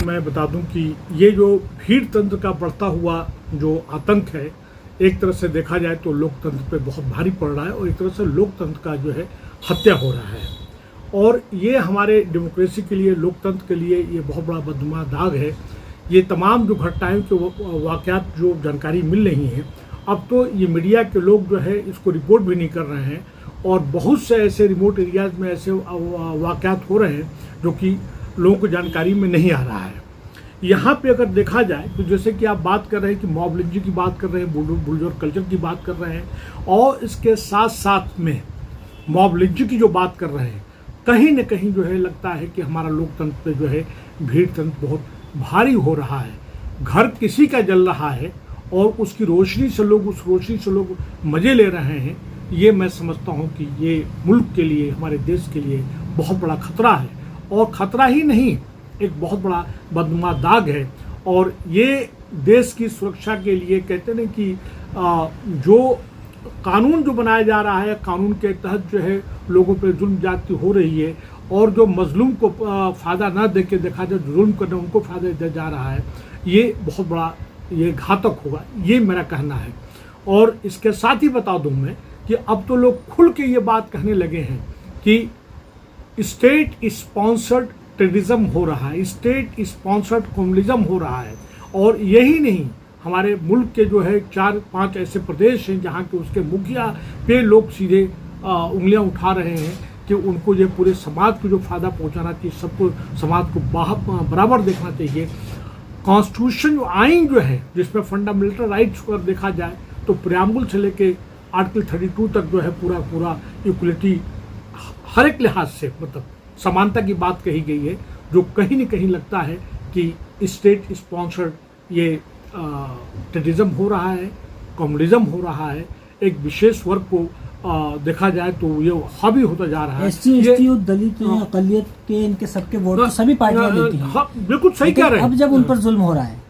मैं बता दूं कि ये जो भीड़ तंत्र का बढ़ता हुआ जो आतंक है, एक तरह से देखा जाए तो लोकतंत्र पे बहुत भारी पड़ रहा है और एक तरह से लोकतंत्र का जो है हत्या हो रहा है। और ये हमारे डेमोक्रेसी के लिए, लोकतंत्र के लिए ये बहुत बड़ा बदनुमा दाग है। ये तमाम जो घटनाएं के वाक़यात जो जानकारी मिल रही हैं, अब तो ये मीडिया के लोग जो है इसको रिपोर्ट भी नहीं कर रहे हैं और बहुत से ऐसे रिमोट एरियाज़ में ऐसे वाक़यात हो रहे हैं जो कि लोगों को जानकारी में नहीं आ रहा है। यहाँ पे अगर देखा जाए तो जैसे कि आप बात कर रहे हैं कि मॉब लिंचिंग की बात कर रहे हैं, बुलडोजर कल्चर की बात कर रहे हैं और इसके साथ साथ में मॉब लिंचिंग की जो बात कर रहे हैं, कहीं न कहीं जो है लगता है कि हमारा लोकतंत्र पे जो है भीड़ तंत्र बहुत भारी हो रहा है। घर किसी का जल रहा है और उसकी रोशनी से लोग मज़े ले रहे हैं। ये मैं समझता हूँ कि ये मुल्क के लिए, हमारे देश के लिए बहुत बड़ा खतरा है और खतरा ही नहीं, एक बहुत बड़ा बदनुमा दाग है। और ये देश की सुरक्षा के लिए कहते हैं कि जो कानून जो बनाया जा रहा है, कानून के तहत जो है लोगों पे जुल्म ज्यादती हो रही है और जो मजलूम को फ़ायदा ना दे के देखा जाए, जुल्म करने उनको फ़ायदा दिया जा रहा है, ये बहुत बड़ा ये घातक होगा, ये मेरा कहना है। और इसके साथ ही बता दूं मैं कि अब तो लोग खुल के ये बात कहने लगे हैं कि स्टेट स्पॉन्सर्ड टेररिज्म हो रहा है, स्टेट स्पॉन्सर्ड कम्युनिज्म हो रहा है। और यही नहीं, हमारे मुल्क के जो है 4-5 ऐसे प्रदेश हैं जहाँ के उसके मुखिया पे लोग सीधे उंगलियां उठा रहे हैं कि उनको ये पूरे समाज को जो फ़ायदा पहुँचाना चाहिए, सबको समाज को बराबर देखना चाहिए। कॉन्स्टिट्यूशन जो आइन जो है जिसमें फंडामेंटल राइट्स को देखा जाए तो प्रियम्बल से लेके आर्टिकल 32 तक जो है पूरा इक्वलिटी हर एक लिहाज से, मतलब समानता की बात कही गई है, जो कहीं न कहीं लगता है कि स्टेट स्पॉन्सर्ड ये टेररिज्म हो रहा है, कम्युनिज्म हो रहा है। एक विशेष वर्ग को देखा जाए तो ये हावी होता जा रहा है। SC, ST, दलित, अकलियत के, इनके सबके वोट तो सभी पार्टियां देती हैं। हाँ, बिल्कुल सही कह रहे हैं। अब जब उन पर जुल्म हो रहा है,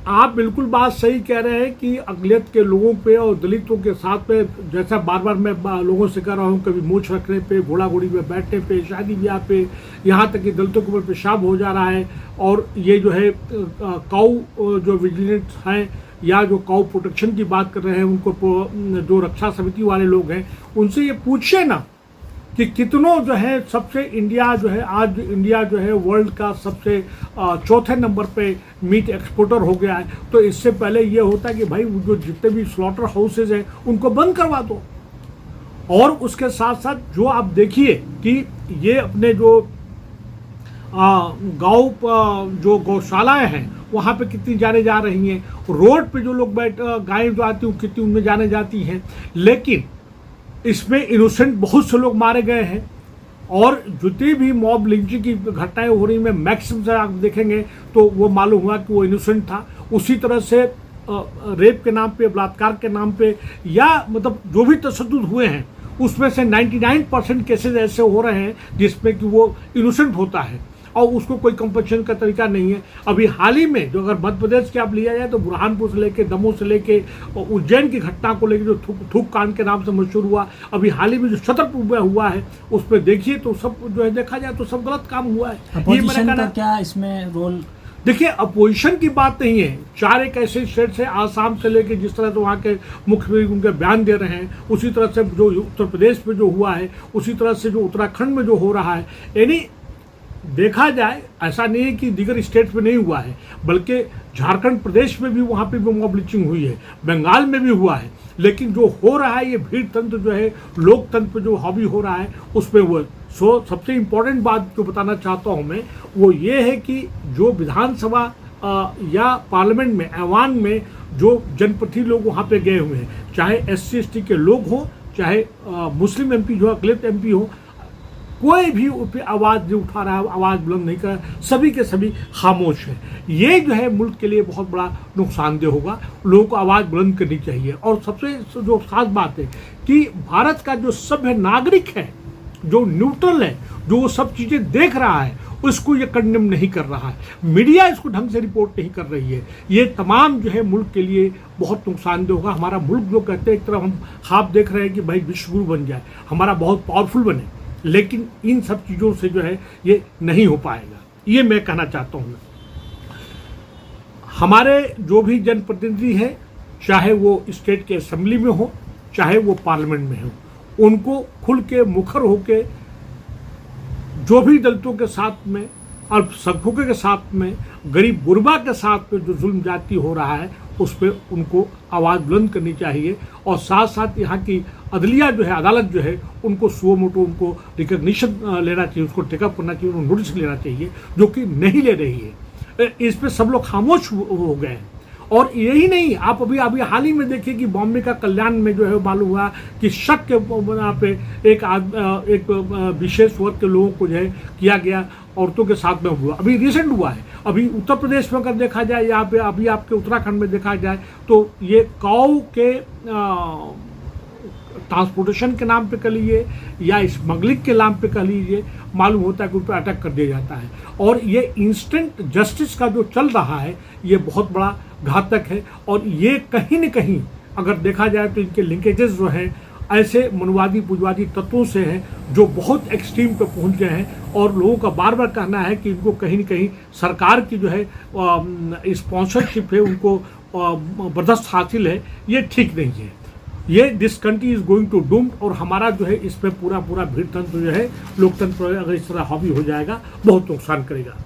आप बिल्कुल बात सही कह रहे हैं कि अकलियत के लोगों पे और दलितों के साथ पे, जैसा बार बार मैं लोगों से कह रहा हूँ, कभी मूछ रखने पे, घोड़ा घोड़ी पे बैठने पे, शादी ब्याह पे, यहाँ तक कि दलितों के ऊपर पेशाब हो जा रहा है। और ये जो है काऊ जो विजिलेंस हैं या जो काऊ प्रोटेक्शन की बात कर रहे हैं, उनको जो रक्षा समिति वाले लोग हैं उनसे ये पूछिए ना कि कितनों जो है सबसे इंडिया जो है आज इंडिया जो है वर्ल्ड का सबसे चौथे नंबर पे मीट एक्सपोर्टर हो गया है। तो इससे पहले ये होता है कि भाई जो जितने भी स्लॉटर हाउसेज हैं उनको बंद करवा दो। और उसके साथ साथ जो आप देखिए कि ये अपने जो गाँव जो गौशालाएं हैं वहाँ पे कितनी जाने जा रही हैं, रोड पे जो लोग गायें जो आती हैं कितनी उनमें जाने जाती हैं। लेकिन इसमें इनोसेंट बहुत से लोग मारे गए हैं और जितनी भी मॉब लिंचिंग की घटनाएं हो रही हैं, मैक्सिमम से आप देखेंगे तो वो मालूम हुआ कि वो इनोसेंट था। उसी तरह से रेप के नाम पे, बलात्कार के नाम पे, या मतलब जो भी तशद्दुद हुए हैं उसमें से 99% केसेस ऐसे हो रहे हैं जिसमें कि वो इनोसेंट होता है और उसको कोई कंपनसेशन का तरीका नहीं है। अभी हाल ही में जो अगर मध्य प्रदेश के आप लिया जाए तो बुरहानपुर से लेके, दमोह से लेके उज्जैन की घटना को लेकर जो थूक कांड के नाम से मशहूर हुआ, अभी हाल ही में जो छतरपुर में हुआ है उस पर देखिए तो सब जो है देखा जाए तो सब गलत काम हुआ है। ये मेरा कहना, क्या इसमें रोल? देखिए, अपोजिशन की बात नहीं है। 4 एक ऐसे स्टेट्स हैं, आसाम से लेके, जिस तरह से वहाँ के मुख्यमंत्री उनके बयान दे रहे हैं, उसी तरह से जो उत्तर प्रदेश में जो हुआ है, उसी तरह से जो उत्तराखंड में जो हो रहा है। यानी देखा जाए ऐसा नहीं है कि दीगर स्टेट्स में नहीं हुआ है, बल्कि झारखंड प्रदेश में भी वहाँ पे भी मॉब लिंचिंग हुई है, बंगाल में भी हुआ है। लेकिन जो हो रहा है ये भीड़ तंत्र जो है, लोकतंत्र पे जो हावी हो रहा है उस पर वो सबसे इम्पोर्टेंट बात जो बताना चाहता हूँ मैं वो ये है कि जो विधानसभा या पार्लियामेंट में, ऐवान में जो जनप्रतिनिधि लोग वहाँ पे गए हुए हैं, चाहे SC ST के लोग हों, चाहे मुस्लिम MP जो अकलियत MP हो, कोई भी उस पर आवाज़ नहीं उठा रहा है, आवाज़ बुलंद नहीं कर रहा है, सभी के सभी खामोश हैं। ये जो है मुल्क के लिए बहुत बड़ा नुकसानदेह होगा। लोगों को आवाज़ बुलंद करनी चाहिए। और सबसे जो खास बात है कि भारत का जो सभ्य नागरिक है, जो न्यूट्रल है, जो वो सब चीज़ें देख रहा है, उसको ये कंडेम नहीं कर रहा है। मीडिया इसको ढंग से रिपोर्ट नहीं कर रही है। ये तमाम जो है मुल्क के लिए बहुत नुकसानदेह होगा। हमारा मुल्क जो कहते हैं एक तरफ हम ख्वाब देख रहे हैं कि भाई विश्वगुरु बन जाए, हमारा बहुत पावरफुल बने, लेकिन इन सब चीज़ों से जो है ये नहीं हो पाएगा, ये मैं कहना चाहता हूँ। हमारे जो भी जनप्रतिनिधि हैं, चाहे वो स्टेट के असेंबली में हो, चाहे वो पार्लियामेंट में हो, उनको खुल के मुखर होके जो भी दलितों के साथ में, अल्पसंख्यकों के साथ में, गरीब गुरबा के साथ में जो जुल्म जाती हो रहा है उस पर उनको आवाज़ बुलंद करनी चाहिए। और साथ साथ यहाँ की अदलिया जो है, अदालत जो है, उनको सुओ मोटो उनको रिकग्निशन लेना चाहिए, उसको टेकअप करना चाहिए, उनको नोटिस लेना चाहिए, जो कि नहीं ले रही है। इस पे सब लोग खामोश हो गए हैं। और यही नहीं, आप अभी हाल ही में देखिए कि बॉम्बे का कल्याण में जो है मालूम हुआ कि शक के बना पे एक विशेष वर्ग के लोगों को जो है किया गया, औरतों के साथ में हुआ, अभी रिसेंट हुआ है। अभी उत्तर प्रदेश में अगर देखा जाए, यहाँ पे अभी आपके उत्तराखंड में देखा जाए तो ये काऊ के ट्रांसपोर्टेशन के नाम पे कह लीजिए या स्मगलिंग के नाम पे कह लीजिए, मालूम होता है कि उन पर अटैक कर दिया जाता है। और ये इंस्टेंट जस्टिस का जो चल रहा है ये बहुत बड़ा घातक है। और ये कहीं न कहीं अगर देखा जाए तो इनके लिंकेजेस जो हैं ऐसे मनवादी पुंजवादी तत्वों से हैं जो बहुत एक्सट्रीम पे पहुंच गए हैं। और लोगों का बार बार कहना है कि इनको कहीं न कहीं सरकार की जो है स्पॉन्सरशिप है, उनको बर्दाश्त हासिल है, ये ठीक नहीं है। ये this country is going to doom. और हमारा जो है इसमें पूरा भीड़ तंत्र जो है, लोकतंत्र अगर इस तरह हावी हो जाएगा बहुत नुकसान करेगा।